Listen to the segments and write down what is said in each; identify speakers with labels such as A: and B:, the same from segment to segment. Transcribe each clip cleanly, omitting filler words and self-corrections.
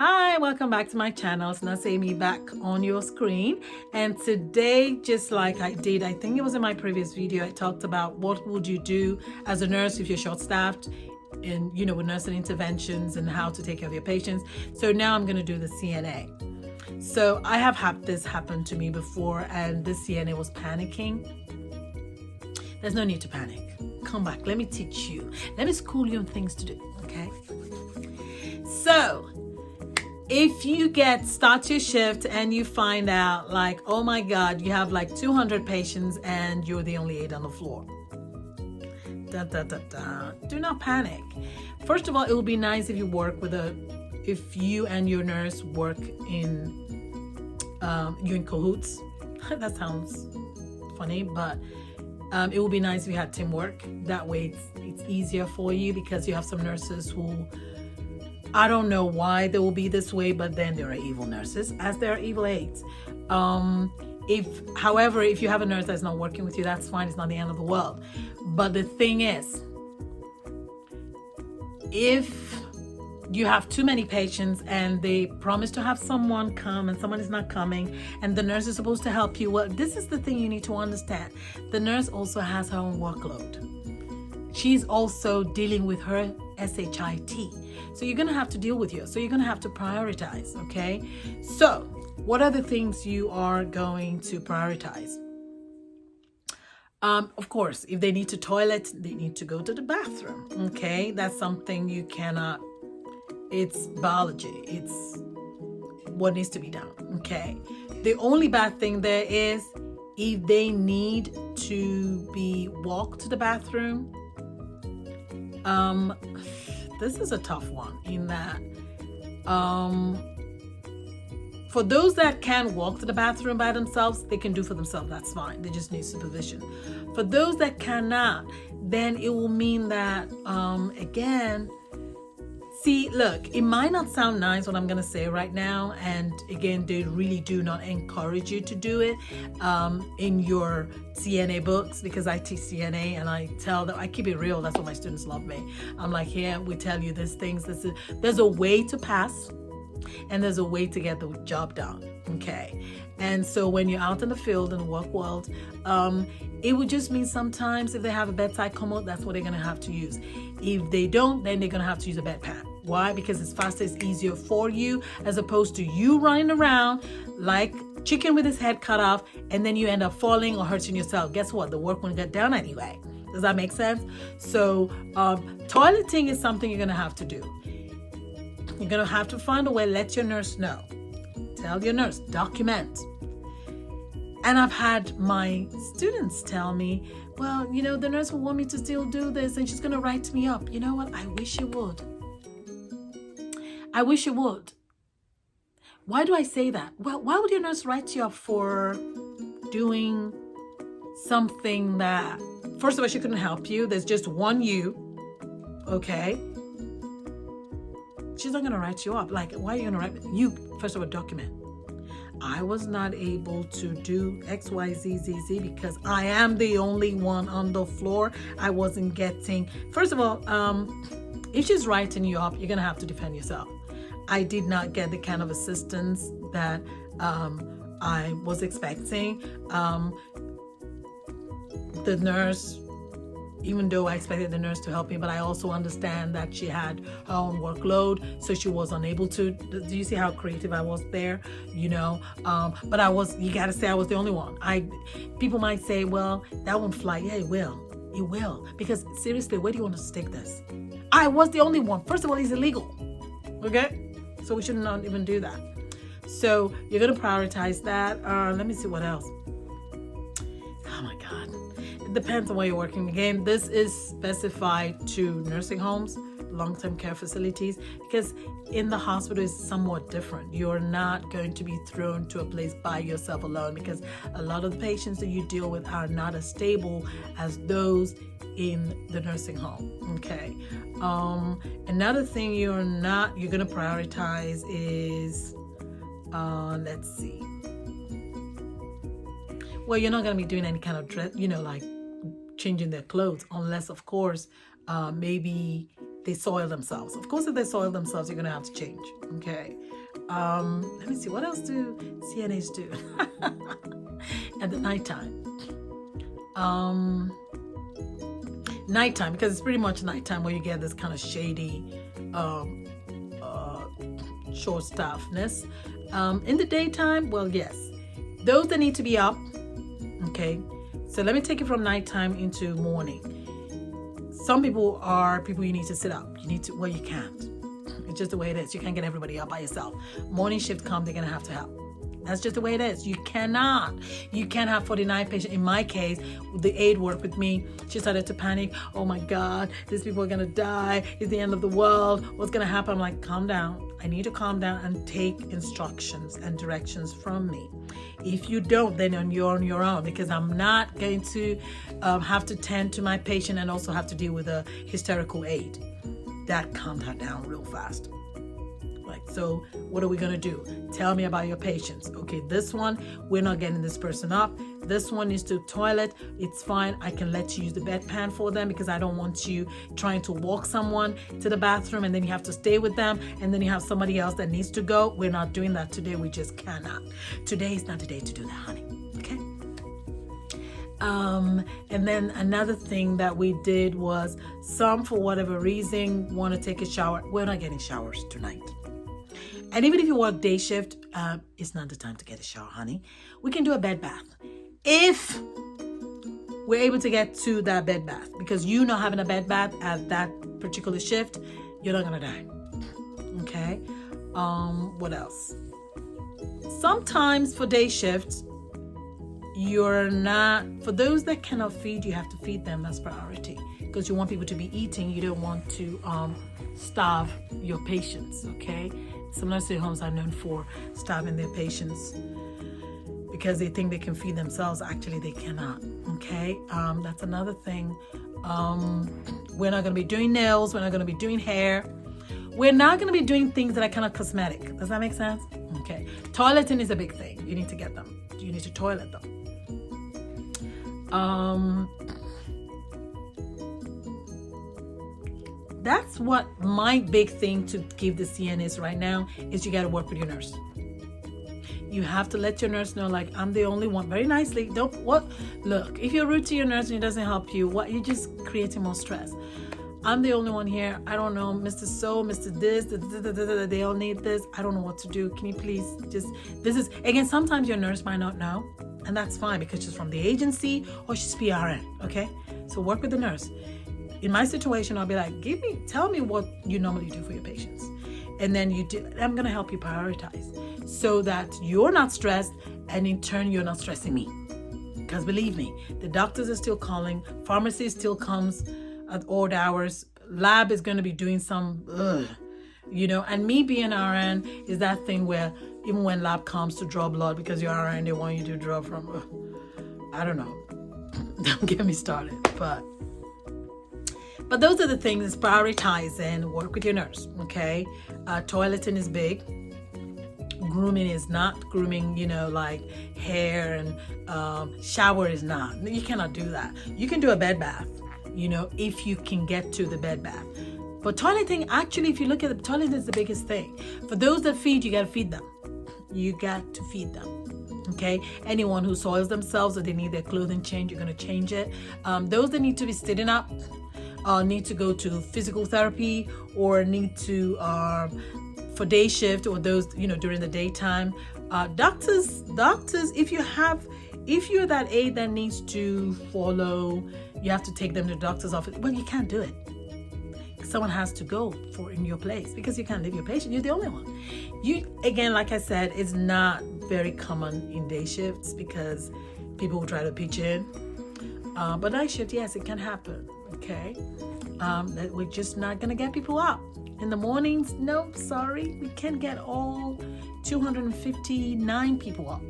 A: Hi, welcome back to my channel. It's Nurse Amy back on your screen. And today, just like I did, I think it was in my previous video, I talked about what would you do as a nurse if you're short-staffed in, with nursing interventions and how to take care of your patients. So now I'm going to do the CNA. So I have had this happen to me before, and the CNA was panicking. There's no need to panic. Come back. Let me teach you. Let me school you on things to do. Okay. So if you start your shift and you find out like, oh my God, you have like 200 patients and you're the only 8 on the floor. Do not panic. First of all, it would be nice if if you and your nurse work in, you in cahoots. That sounds funny, but it would be nice if you had teamwork. That way it's easier for you, because you have some nurses who, I don't know why they will be this way, but then there are evil nurses, as there are evil aides. However, if you have a nurse that's not working with you, that's fine. It's not the end of the world. But the thing is, if you have too many patients and they promise to have someone come and someone is not coming and the nurse is supposed to help you, well, this is the thing you need to understand. The nurse also has her own workload. She's also dealing with her SHIT. So you're going to have to deal with you. So you're going to have to prioritize, okay? So what are the things you are going to prioritize? Of course, if they need to toilet, they need to go to the bathroom, okay? That's something you cannot, it's biology. It's what needs to be done, okay? The only bad thing there is if they need to be walked to the bathroom. This is a tough one in that for those that can walk to the bathroom by themselves, they can do for themselves. That's fine. They just need supervision. For those that cannot, then it will mean that again, see, look, it might not sound nice what I'm going to say right now. And again, they really do not encourage you to do it in your CNA books, because I teach CNA and I tell them, I keep it real. That's what my students love me. I'm like, here, we tell you these things. There's a way to pass and there's a way to get the job done. Okay. And so when you're out in the field in the work world, it would just mean sometimes if they have a bedside commode, that's what they're going to have to use. If they don't, then they're going to have to use a bedpan. Why? Because it's faster, it's easier for you, as opposed to you running around like chicken with his head cut off, and then you end up falling or hurting yourself. Guess what? The work won't get done anyway. Does that make sense? So toileting is something you're going to have to do. You're going to have to find a way, let your nurse know. Tell your nurse, document. And I've had my students tell me, well, the nurse will want me to still do this and she's going to write me up. You know what? I wish you would. I wish you would. Why do I say that? Well, why would your nurse write you up for doing something that, first of all, she couldn't help you? There's just one you, okay? She's not going to write you up. Like, why are you going to write you? First of all, document. I was not able to do X, Y, Z, Z, Z because I am the only one on the floor. I wasn't getting, first of all, if she's writing you up, you're going to have to defend yourself. I did not get the kind of assistance that I was expecting. The nurse, even though I expected the nurse to help me, but I also understand that she had her own workload, so she was unable to. Do you see how creative I was there? But you gotta say I was the only one. People might say, well, that won't fly. Yeah, it will. It will. Because seriously, where do you want to stick this? I was the only one. First of all, it's illegal. Okay? So we should not even do that. So you're gonna prioritize that. Let me see what else. Oh my God. It depends on where you're working. Again, this is specified to nursing homes, long-term care facilities, because in the hospital is somewhat different. You're not going to be thrown to a place by yourself alone, because a lot of the patients that you deal with are not as stable as those in the nursing home. Okay. Another thing you're going to prioritize is, let's see. Well, you're not going to be doing any kind of dress, like changing their clothes, unless, of course, maybe they soil themselves. Of course, if they soil themselves, you're going to have to change. Okay. Let me see. What else do CNAs do at the nighttime? Nighttime, because it's pretty much nighttime where you get this kind of shady, short staffness. In the daytime, well, yes, those that need to be up. Okay, so let me take it from nighttime into morning. Some people are people you need to sit up. You need to, well, you can't. It's just the way it is. You can't get everybody up by yourself. Morning shift come, they're gonna have to help. That's just the way it is. You can't have 49 patients. In my case, the aide worked with me. She started to panic. Oh my God, these people are gonna die. It's the end of the world. What's gonna happen? I'm like, calm down. I need to calm down and take instructions and directions from me. If you don't, then you're on your own, because I'm not going to have to tend to my patient and also have to deal with a hysterical aide. That calmed her down real fast. So what are we going to do? Tell me about your patients. Okay, this one, we're not getting this person up. This one needs to toilet. It's fine. I can let you use the bedpan for them, because I don't want you trying to walk someone to the bathroom and then you have to stay with them and then you have somebody else that needs to go. We're not doing that today. We just cannot. Today is not the day to do that, honey. Okay? And then another thing that we did was, some, for whatever reason, want to take a shower. We're not getting showers tonight. And even if you work day shift, it's not the time to get a shower, honey. We can do a bed bath if we're able to get to that bed bath, because you not having a bed bath at that particular shift, you're not gonna die. Okay. What else? Sometimes for day shifts, you're not, for those that cannot feed, you have to feed them. That's priority, because you want people to be eating. You don't want to starve your patients. Okay. Some nursing homes are known for starving their patients because they think they can feed themselves. Actually, they cannot. Okay, that's another thing. We're not going to be doing nails. We're not going to be doing hair. We're not going to be doing things that are kind of cosmetic. Does that make sense? Okay. Toileting is a big thing. You need to get them. You need to toilet them. That's what my big thing to give the CNAs right now is. You got to work with your nurse. You have to let your nurse know, like, I'm the only one. Very nicely. Look, if you're rude to your nurse and it doesn't help you, you're just creating more stress. I'm the only one here. I don't know, Mr. So, Mr. This, they all need this. I don't know what to do. Can you please again, sometimes your nurse might not know, and that's fine, because she's from the agency or she's PRN, okay? So work with the nurse. In my situation, I'll be like, tell me what you normally do for your patients. And then I'm going to help you prioritize so that you're not stressed, and in turn, you're not stressing me. Because believe me, the doctors are still calling. Pharmacy still comes at odd hours. Lab is going to be doing some, and me being RN is that thing where even when lab comes to draw blood, because you're RN, they want you to draw from, I don't know. Don't get me started. But those are the things. Is prioritize and work with your nurse, okay? Toileting is big. Grooming is not. Grooming, like hair and shower is not. You cannot do that. You can do a bed bath, if you can get to the bed bath. But toileting, actually, if you look at the toilet, is the biggest thing. For those that feed, you got to feed them. You got to feed them. Okay, anyone who soils themselves or they need their clothing changed, you're going to change it. Those that need to be sitting up, need to go to physical therapy, or need to for day shift, or those during the daytime. Doctors, if you're that aide that needs to follow, you have to take them to the doctor's office. Well, you can't do it. Someone has to go in your place, because you can't leave your patient. You're the only one. Again, like I said, it's not very common in day shifts because people will try to pitch in. But night shift, yes, it can happen. Okay, that we're just not gonna get people up in the mornings. No, sorry, we can't get all 259 people up.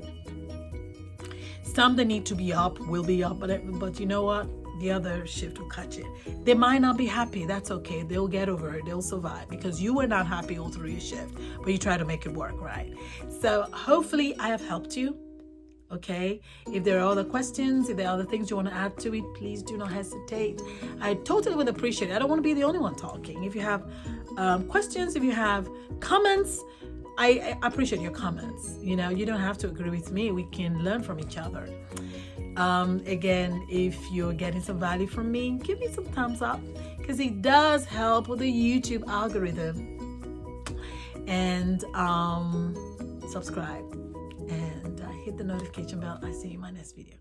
A: Some that need to be up will be up, but you know what? The other shift will catch it. They might not be happy. That's okay. They'll get over it. They'll survive, because you were not happy all through your shift, but you try to make it work, right? So hopefully I have helped you. Okay, if there are other questions, if there are other things you want to add to it, please do not hesitate. I totally would appreciate it. I don't want to be the only one talking. If you have questions, if you have comments, I appreciate your comments. You know, you don't have to agree with me. We can learn from each other. Again, if you're getting some value from me, give me some thumbs up, because it does help with the YouTube algorithm. And subscribe and hit the notification bell. I see you in my next video.